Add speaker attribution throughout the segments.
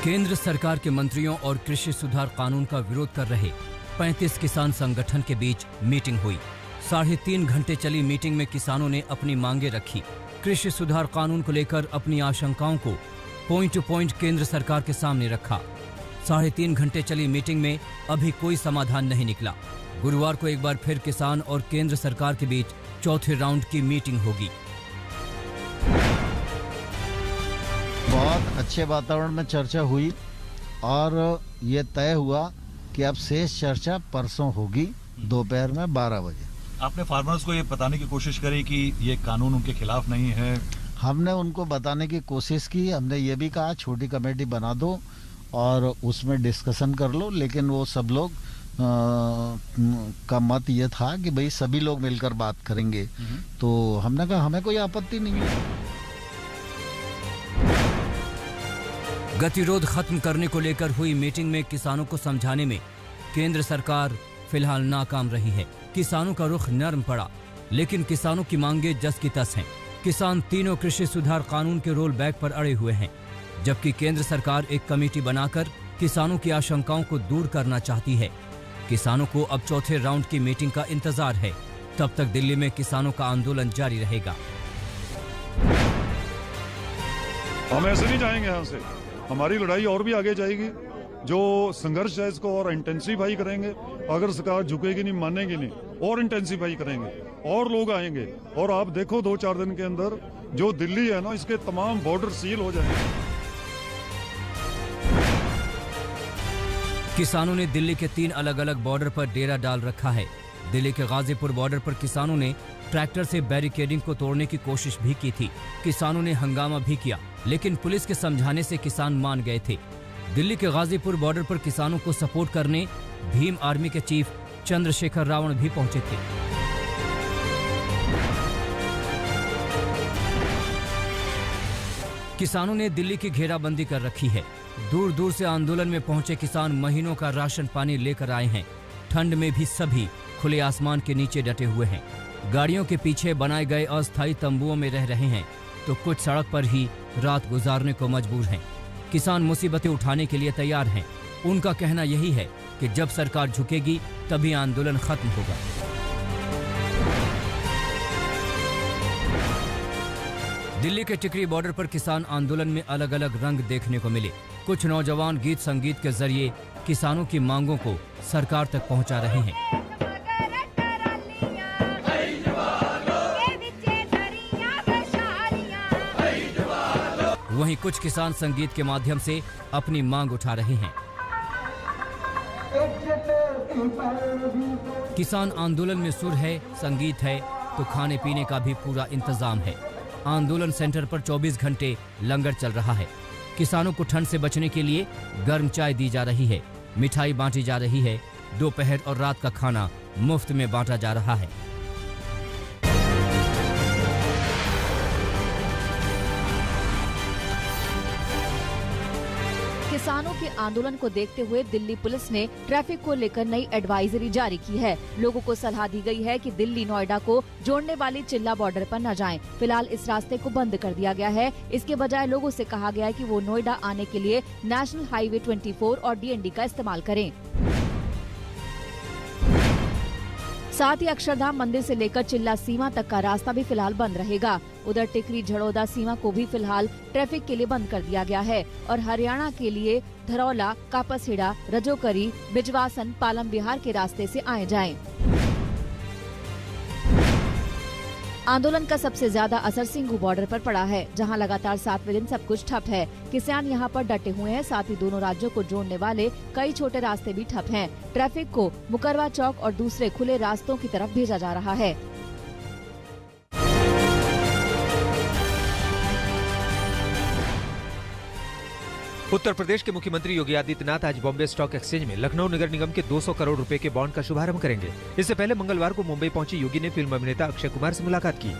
Speaker 1: केंद्र सरकार के मंत्रियों और कृषि सुधार कानून का विरोध कर रहे 35 किसान संगठन के बीच मीटिंग हुई। 3.5 घंटे चली मीटिंग में किसानों ने अपनी मांगे रखी। कृषि सुधार कानून को लेकर अपनी आशंकाओं को पॉइंट टू पॉइंट केंद्र सरकार के सामने रखा। 3.5 घंटे चली मीटिंग में अभी कोई समाधान नहीं निकला। गुरुवार को एक बार फिर किसान और केंद्र सरकार के बीच चौथे राउंड की मीटिंग होगी।
Speaker 2: बहुत अच्छे वातावरण में चर्चा हुई और ये तय हुआ कि अब शेष चर्चा परसों होगी दोपहर में 12 बजे।
Speaker 3: आपने फार्मर्स को ये बताने की कोशिश करी कि ये कानून उनके खिलाफ नहीं है?
Speaker 2: हमने उनको बताने की कोशिश की। हमने ये भी कहा छोटी कमेटी बना दो और उसमें डिस्कशन कर लो, लेकिन वो सब लोग का मत ये था कि भाई सभी लोग मिलकर बात करेंगे। तो हमने कहा हमें कोई आपत्ति नहीं है।
Speaker 1: गतिरोध खत्म करने को लेकर हुई मीटिंग में किसानों को समझाने में केंद्र सरकार फिलहाल नाकाम रही है। किसानों का रुख नरम पड़ा, लेकिन किसानों की मांगे जस की तस हैं। किसान तीनों कृषि सुधार कानून के रोल बैक पर अड़े हुए हैं, जबकि केंद्र सरकार एक कमेटी बनाकर किसानों की आशंकाओं को दूर करना चाहती है। किसानों को अब चौथे राउंड की मीटिंग का इंतजार है। तब तक दिल्ली में किसानों का आंदोलन जारी रहेगा।
Speaker 4: हम ऐसे नहीं जाएंगे यहाँ से। हमारी लड़ाई और भी आगे जाएगी। जो संघर्ष है इसको और इंटेंसिफाई करेंगे। अगर सरकार झुकेगी नहीं, मानेगी नहीं, और इंटेंसिफाई करेंगे और लोग आएंगे। और आप देखो 2-4 दिन के अंदर जो दिल्ली है ना, इसके तमाम बॉर्डर सील हो जाएंगे।
Speaker 1: किसानों ने दिल्ली के 3 अलग अलग बॉर्डर पर डेरा डाल रखा है। दिल्ली के गाजीपुर बॉर्डर पर किसानों ने ट्रैक्टर से बैरिकेडिंग को तोड़ने की कोशिश भी की थी। किसानों ने हंगामा भी किया, लेकिन पुलिस के समझाने से किसान मान गए थे। दिल्ली के गाजीपुर बॉर्डर पर किसानों को सपोर्ट करने भीम आर्मी के चीफ चंद्रशेखर रावण भी पहुंचे थे। किसानों ने दिल्ली की घेराबंदी कर रखी है। दूर दूर से आंदोलन में पहुंचे किसान महीनों का राशन पानी लेकर आए हैं। ठंड में भी सभी खुले आसमान के नीचे डटे हुए हैं। गाड़ियों के पीछे बनाए गए अस्थायी तंबुओं में रह रहे हैं, तो कुछ सड़क पर ही रात गुजारने को मजबूर हैं। किसान मुसीबतें उठाने के लिए तैयार हैं। उनका कहना यही है कि जब सरकार झुकेगी तभी आंदोलन खत्म होगा। दिल्ली के टिकरी बॉर्डर पर किसान आंदोलन में अलग अलग रंग देखने को मिले। कुछ नौजवान गीत संगीत के जरिए किसानों की मांगों को सरकार तक पहुंचा रहे हैं। वहीं कुछ किसान संगीत के माध्यम से अपनी मांग उठा रहे हैं। किसान आंदोलन में सुर है, संगीत है, तो खाने पीने का भी पूरा इंतजाम है। आंदोलन सेंटर पर 24 घंटे लंगर चल रहा है। किसानों को ठंड से बचने के लिए गर्म चाय दी जा रही है, मिठाई बांटी जा रही है। दोपहर और रात का खाना मुफ्त में बांटा जा रहा है।
Speaker 5: किसानों के आंदोलन को देखते हुए दिल्ली पुलिस ने ट्रैफिक को लेकर नई एडवाइजरी जारी की है। लोगों को सलाह दी गई है कि दिल्ली नोएडा को जोड़ने वाली चिल्ला बॉर्डर पर न जाएं। फिलहाल इस रास्ते को बंद कर दिया गया है। इसके बजाय लोगों से कहा गया है कि वो नोएडा आने के लिए नेशनल हाईवे 24 और DND का इस्तेमाल करें। साथ ही अक्षरधाम मंदिर से लेकर चिल्ला सीमा तक का रास्ता भी फिलहाल बंद रहेगा। उधर टिकरी झड़ौदा सीमा को भी फिलहाल ट्रैफिक के लिए बंद कर दिया गया है और हरियाणा के लिए धरौला, कापसहेड़ा, रजोकरी, बिजवासन, पालम बिहार के रास्ते से आए जाएं। आंदोलन का सबसे ज्यादा असर सिंघू बॉर्डर पर पड़ा है, जहां लगातार 7वें दिन सब कुछ ठप है। किसान यहां पर डटे हुए हैं। साथ ही दोनों राज्यों को जोड़ने वाले कई छोटे रास्ते भी ठप हैं। ट्रैफिक को मुकरवा चौक और दूसरे खुले रास्तों की तरफ भेजा जा रहा है।
Speaker 6: उत्तर प्रदेश के मुख्यमंत्री योगी आदित्यनाथ आज बॉम्बे स्टॉक एक्सचेंज में लखनऊ नगर निगम के 200 करोड़ रुपए के बॉन्ड का शुभारंभ करेंगे। इससे पहले मंगलवार को मुंबई पहुंचे योगी ने फिल्म अभिनेता अक्षय कुमार से मुलाकात की।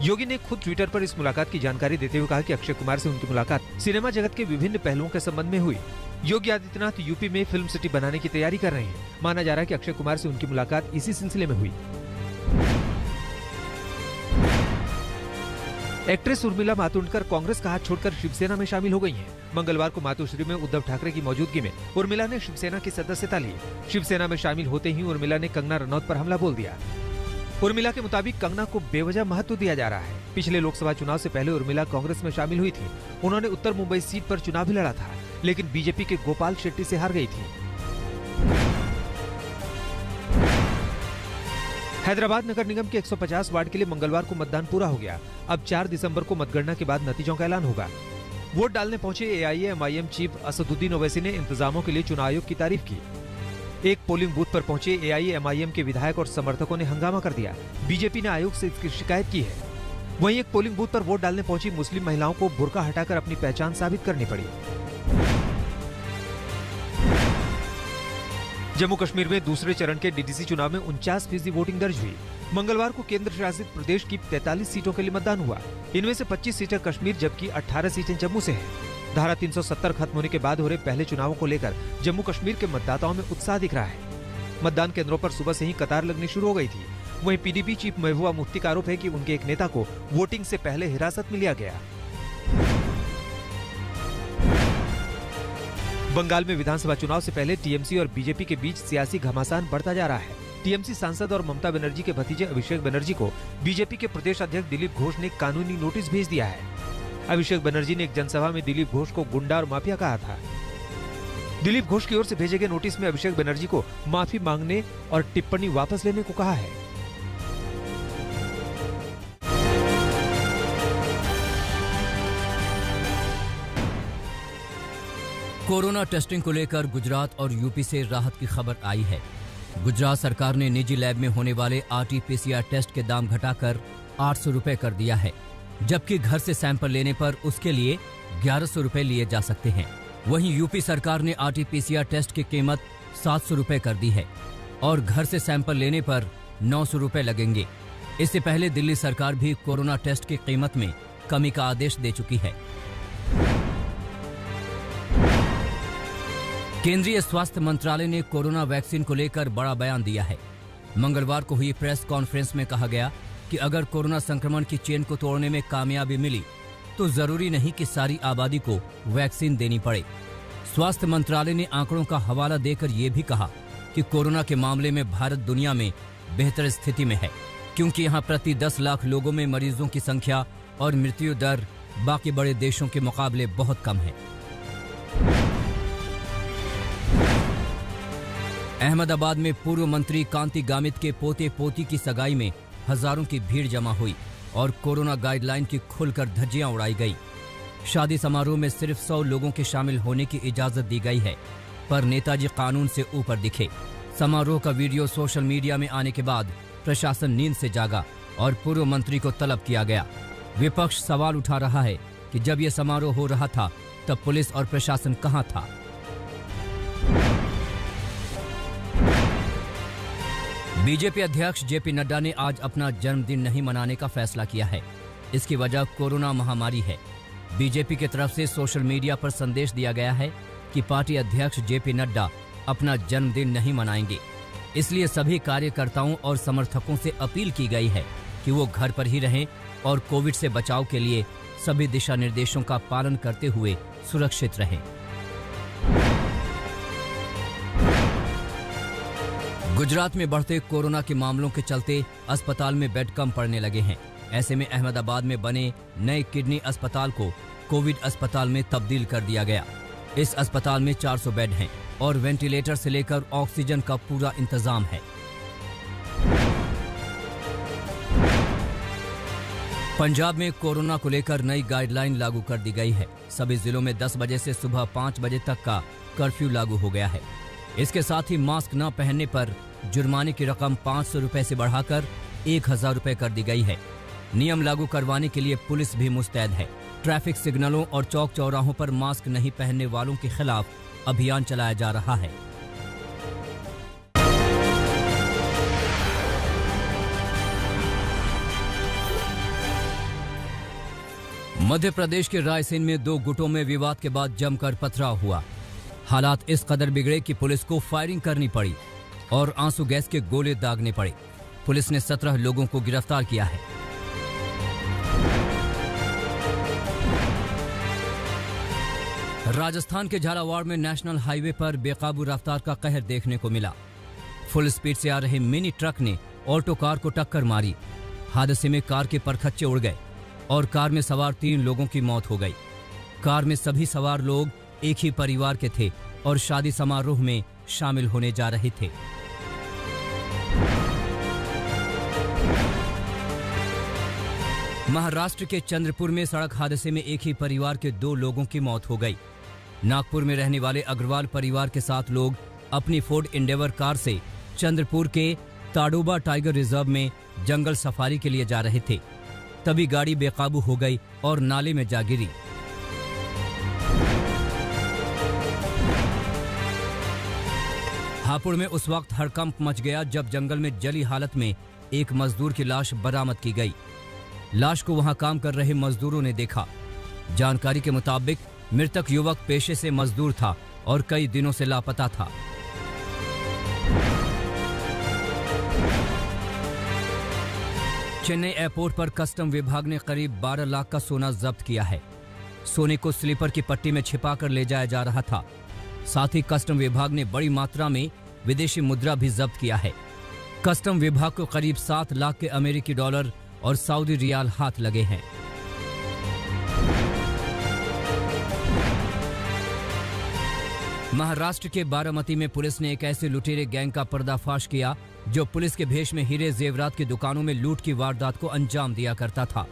Speaker 6: योगी ने खुद ट्विटर पर इस मुलाकात की जानकारी देते हुए कहा कि अक्षय कुमार से उनकी मुलाकात सिनेमा जगत के विभिन्न पहलुओं के संबंध में हुई। योगी आदित्यनाथ यूपी में फिल्म सिटी बनाने की तैयारी कर रहे हैं। माना जा रहा है कि अक्षय कुमार से उनकी मुलाकात इसी सिलसिले में हुई। एक्ट्रेस उर्मिला मातोंडकर कांग्रेस का हाथ छोड़कर शिवसेना में शामिल हो गई हैं। मंगलवार को मातोश्री में उद्धव ठाकरे की मौजूदगी में उर्मिला ने शिवसेना की सदस्यता ली। शिवसेना में शामिल होते ही उर्मिला ने कंगना रनौत पर हमला बोल दिया। उर्मिला के मुताबिक कंगना को बेवजह महत्व दिया जा रहा है। पिछले लोकसभा चुनाव से पहले उर्मिला कांग्रेस में शामिल हुई थी। उन्होंने उत्तर मुंबई सीट पर चुनाव भी लड़ा था, लेकिन बीजेपी के गोपाल शेट्टी से हार गई थी। हैदराबाद नगर निगम के 150 वार्ड के लिए मंगलवार को मतदान पूरा हो गया। अब 4 दिसंबर को मतगणना के बाद नतीजों का ऐलान होगा। वोट डालने पहुंचे AIAMIM चीफ असदुद्दीन ओवैसी ने इंतजामों के लिए चुनाव आयोग की तारीफ की। एक पोलिंग बूथ पर पहुंचे AIAMIM के विधायक और समर्थकों ने हंगामा कर दिया। बीजेपी ने आयोग से इसकी शिकायत की है। वहीं एक पोलिंग बूथ पर वोट डालने पहुंची मुस्लिम महिलाओं को बुर्का हटाकर अपनी पहचान साबित करनी पड़ी। जम्मू कश्मीर में दूसरे चरण के DDC चुनाव में 49% वोटिंग दर्ज हुई। मंगलवार को केंद्र शासित प्रदेश की 43 सीटों के लिए मतदान हुआ। इनमें से 25 सीटें कश्मीर जबकि 18 सीटें जम्मू से हैं। धारा 370 खत्म होने के बाद हो रहे पहले चुनावों को लेकर जम्मू कश्मीर के मतदाताओं में उत्साह दिख रहा है। मतदान केंद्रों पर सुबह से ही कतार लगनी शुरू हो गई थी। वहीं PDP चीफ महबूबा मुफ्ती का आरोप है कि उनके एक नेता को वोटिंग से पहले हिरासत में लिया गया। बंगाल में विधानसभा चुनाव से पहले TMC और बीजेपी के बीच सियासी घमासान बढ़ता जा रहा है। TMC सांसद और ममता बनर्जी के भतीजे अभिषेक बनर्जी को बीजेपी के प्रदेश अध्यक्ष दिलीप घोष ने कानूनी नोटिस भेज दिया है। अभिषेक बनर्जी ने एक जनसभा में दिलीप घोष को गुंडा और माफिया कहा था। दिलीप घोष की ओर से भेजे गए नोटिस में अभिषेक बनर्जी को माफी मांगने और टिप्पणी वापस लेने को कहा है।
Speaker 1: कोरोना टेस्टिंग को लेकर गुजरात और यूपी से राहत की खबर आई है। गुजरात सरकार ने निजी लैब में होने वाले RT-PCR टेस्ट के दाम घटाकर 800 रुपए कर दिया है, जबकि घर से सैंपल लेने पर उसके लिए 1100 रुपए लिए जा सकते हैं। वहीं यूपी सरकार ने RT-PCR टेस्ट की कीमत 700 रुपए कर दी है और घर से सैंपल लेने पर 900 रुपए लगेंगे। इससे पहले दिल्ली सरकार भी कोरोना टेस्ट की कीमत में कमी का आदेश दे चुकी है। केंद्रीय स्वास्थ्य मंत्रालय ने कोरोना वैक्सीन को लेकर बड़ा बयान दिया है। मंगलवार को हुई प्रेस कॉन्फ्रेंस में कहा गया कि अगर कोरोना संक्रमण की चेन को तोड़ने में कामयाबी मिली तो जरूरी नहीं कि सारी आबादी को वैक्सीन देनी पड़े। स्वास्थ्य मंत्रालय ने आंकड़ों का हवाला देकर ये भी कहा कि कोरोना के मामले में भारत दुनिया में बेहतर स्थिति में है, क्योंकि यहाँ प्रति 10 लाख लोगों में मरीजों की संख्या और मृत्यु दर बाकी बड़े देशों के मुकाबले बहुत कम है। अहमदाबाद में पूर्व मंत्री कांति गामित के पोते पोती की सगाई में हजारों की भीड़ जमा हुई और कोरोना गाइडलाइन की खुलकर धज्जियां उड़ाई गई। शादी समारोह में सिर्फ 100 लोगों के शामिल होने की इजाजत दी गई है, पर नेताजी कानून से ऊपर दिखे। समारोह का वीडियो सोशल मीडिया में आने के बाद प्रशासन नींद से जागा और पूर्व मंत्री को तलब किया गया। विपक्ष सवाल उठा रहा है कि जब यह समारोह हो रहा था तब पुलिस और प्रशासन कहां था। बीजेपी अध्यक्ष JP नड्डा ने आज अपना जन्मदिन नहीं मनाने का फैसला किया है। इसकी वजह कोरोना महामारी है। बीजेपी की तरफ से सोशल मीडिया पर संदेश दिया गया है कि पार्टी अध्यक्ष JP नड्डा अपना जन्मदिन नहीं मनाएंगे। इसलिए सभी कार्यकर्ताओं और समर्थकों से अपील की गई है कि वो घर पर ही रहें और कोविड से बचाव के लिए सभी दिशा निर्देशों का पालन करते हुए सुरक्षित रहें। गुजरात में बढ़ते कोरोना के मामलों के चलते अस्पताल में बेड कम पड़ने लगे हैं। ऐसे में अहमदाबाद में बने नए किडनी अस्पताल को कोविड अस्पताल में तब्दील कर दिया गया। इस अस्पताल में 400 बेड हैं और वेंटिलेटर से लेकर ऑक्सीजन का पूरा इंतजाम है। पंजाब में कोरोना को लेकर नई गाइडलाइन लागू कर दी गई है। सभी जिलों में 10 बजे से सुबह 5 बजे तक का कर्फ्यू लागू हो गया है। इसके साथ ही मास्क न पहनने पर जुर्माने की रकम 500 रुपए से बढ़ाकर 1000 रुपए कर दी गई है। नियम लागू करवाने के लिए पुलिस भी मुस्तैद है। ट्रैफिक सिग्नलों और चौक चौराहों पर मास्क नहीं पहनने वालों के खिलाफ अभियान चलाया जा रहा है। मध्य प्रदेश के रायसेन में 2 गुटों में विवाद के बाद जमकर पथराव हुआ। हालात इस कदर बिगड़े कि पुलिस को फायरिंग करनी पड़ी और आंसू गैस के गोले दागने पड़े। पुलिस ने 17 लोगों को गिरफ्तार किया है। राजस्थान के झालावाड़ में नेशनल हाईवे पर बेकाबू रफ्तार का कहर देखने को मिला। फुल स्पीड से आ रहे मिनी ट्रक ने ऑटो कार को टक्कर मारी। हादसे में कार के परखच्चे उड़ गए और कार में सवार 3 लोगों की मौत हो गई। कार में सभी सवार लोग एक ही परिवार के थे और शादी समारोह में शामिल होने जा रहे थे। महाराष्ट्र के चंद्रपुर में सड़क हादसे में एक ही परिवार के 2 लोगों की मौत हो गई। नागपुर में रहने वाले अग्रवाल परिवार के 7 लोग अपनी फोर्ड इंडेवर कार से चंद्रपुर के ताडोबा टाइगर रिजर्व में जंगल सफारी के लिए जा रहे थे। तभी गाड़ी बेकाबू हो गई और नाले में जा गिरी। हापुड़ में उस वक्त हड़कंप मच गया जब जंगल में जली हालत में एक मजदूर की लाश बरामद की गई। लाश को वहां काम कर रहे मजदूरों ने देखा। जानकारी के मुताबिक मृतक युवक पेशे से मजदूर था और कई दिनों से लापता था। चेन्नई एयरपोर्ट पर कस्टम विभाग ने करीब 12 लाख का सोना जब्त किया है। सोने को स्लीपर की पट्टी में छिपाकर ले जाया जा रहा था। साथ ही कस्टम विभाग ने बड़ी मात्रा में विदेशी मुद्रा भी जब्त किया है। कस्टम विभाग को करीब 7 लाख के अमेरिकी डॉलर और सऊदी रियाल हाथ लगे हैं। महाराष्ट्र के बारामती में पुलिस ने एक ऐसे लुटेरे गैंग का पर्दाफाश किया जो पुलिस के भेष में हीरे जेवरात की दुकानों में लूट की वारदात को अंजाम दिया करता था।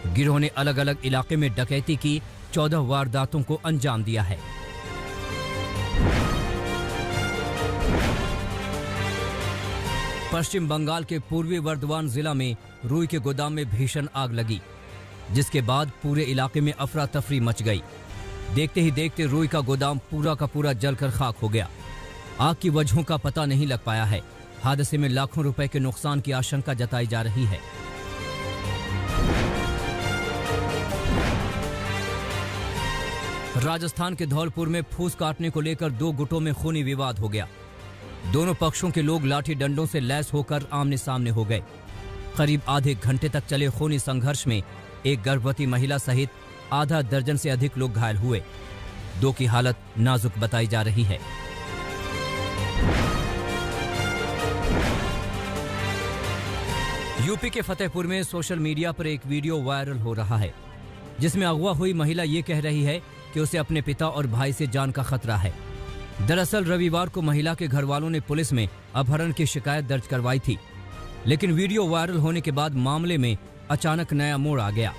Speaker 1: गिरोह ने अलग अलग इलाके में डकैती की 14 वारदातों को अंजाम दिया है। पश्चिम बंगाल के पूर्वी वर्धमान जिला में रुई के गोदाम में भीषण आग लगी, जिसके बाद पूरे इलाके में अफरा तफरी मच गई। देखते ही देखते रुई का गोदाम पूरा का पूरा जलकर खाक हो गया। आग की वजहों का पता नहीं लग पाया है। हादसे में लाखों रुपए के नुकसान की आशंका जताई जा रही है। राजस्थान के धौलपुर में फूस काटने को लेकर 2 गुटों में खूनी विवाद हो गया। दोनों पक्षों के लोग लाठी डंडों से लैस होकर आमने सामने हो गए। करीब आधे घंटे तक चले खूनी संघर्ष में एक गर्भवती महिला सहित आधा दर्जन से अधिक लोग घायल हुए। 2 की हालत नाजुक बताई जा रही है। यूपी के फतेहपुर में सोशल मीडिया पर एक वीडियो वायरल हो रहा है, जिसमें अगवा हुई महिला ये कह रही है कि उसे अपने पिता और भाई से जान का खतरा है। दरअसल रविवार को महिला के घर वालों ने पुलिस में अपहरण की शिकायत दर्ज करवाई थी, लेकिन वीडियो वायरल होने के बाद मामले में अचानक नया मोड़ आ गया।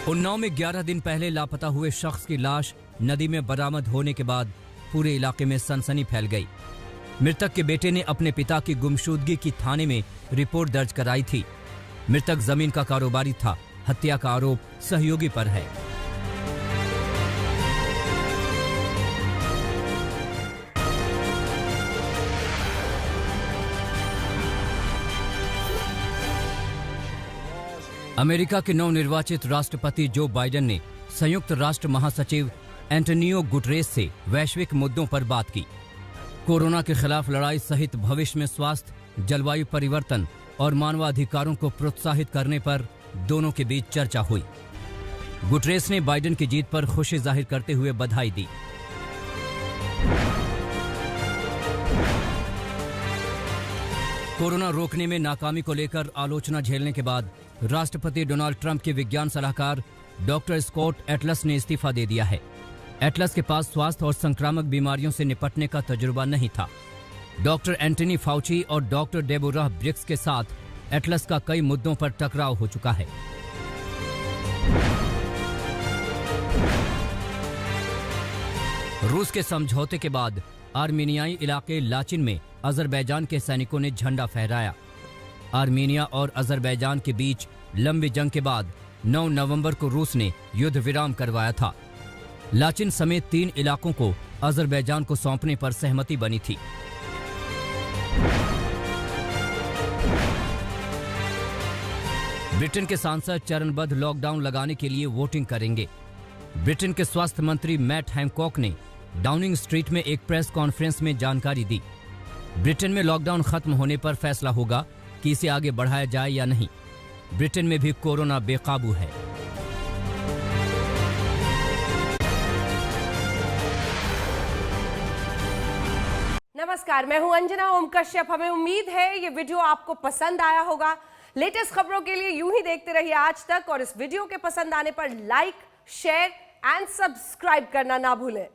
Speaker 1: उन्नाव में 11 दिन पहले लापता हुए शख्स की लाश नदी में बरामद होने के बाद पूरे इलाके में सनसनी फैल गई। मृतक के बेटे ने अपने पिता की गुमशुदगी की थाने में रिपोर्ट दर्ज कराई थी। मृतक जमीन का कारोबारी था। हत्या का आरोप सहयोगी पर है। अमेरिका के नवनिर्वाचित राष्ट्रपति जो बाइडेन ने संयुक्त राष्ट्र महासचिव एंटोनियो गुटरेस से वैश्विक मुद्दों पर बात की। कोरोना के खिलाफ लड़ाई सहित भविष्य में स्वास्थ्य, जलवायु परिवर्तन और मानवाधिकारों को प्रोत्साहित करने पर दोनों के बीच चर्चा हुई। गुटरेस ने बाइडेन की जीत पर खुशी जाहिर करते हुए बधाई दी। कोरोना रोकने में नाकामी को लेकर आलोचना झेलने के बाद राष्ट्रपति डोनाल्ड ट्रंप के विज्ञान सलाहकार डॉक्टर स्कॉट एटलस ने इस्तीफा दे दिया है। एटलस के पास स्वास्थ्य और संक्रामक बीमारियों से निपटने का तजुर्बा नहीं था। डॉक्टर एंटनी फाउची और डॉक्टर डेबोरा ब्रिक्स के साथ एटलस का कई मुद्दों पर टकराव हो चुका है। रूस के समझौते के बाद आर्मीनियाई इलाके लाचिन में अजरबैजान के सैनिकों ने झंडा फहराया। आर्मीनिया और अजरबैजान के बीच लंबी जंग के बाद 9 नवंबर को रूस ने युद्ध विराम करवाया था। लाचिन समेत 3 इलाकों को अजरबैजान को सौंपने पर सहमति बनी थी। ब्रिटेन के सांसद चरणबद्ध लॉकडाउन लगाने के लिए वोटिंग करेंगे। ब्रिटेन के स्वास्थ्य मंत्री मैट हैंकॉक ने डाउनिंग स्ट्रीट में एक प्रेस कॉन्फ्रेंस में जानकारी दी। ब्रिटेन में लॉकडाउन खत्म होने पर फैसला होगा कि इसे आगे बढ़ाया जाए या नहीं। ब्रिटेन में भी कोरोना बेकाबू है।
Speaker 7: नमस्कार, मैं हूं अंजना ओम कश्यप। हमें उम्मीद है ये वीडियो आपको पसंद आया होगा। लेटेस्ट खबरों के लिए यूं ही देखते रहिए आज तक, और इस वीडियो के पसंद आने पर लाइक, शेयर एंड सब्सक्राइब करना ना भूलें।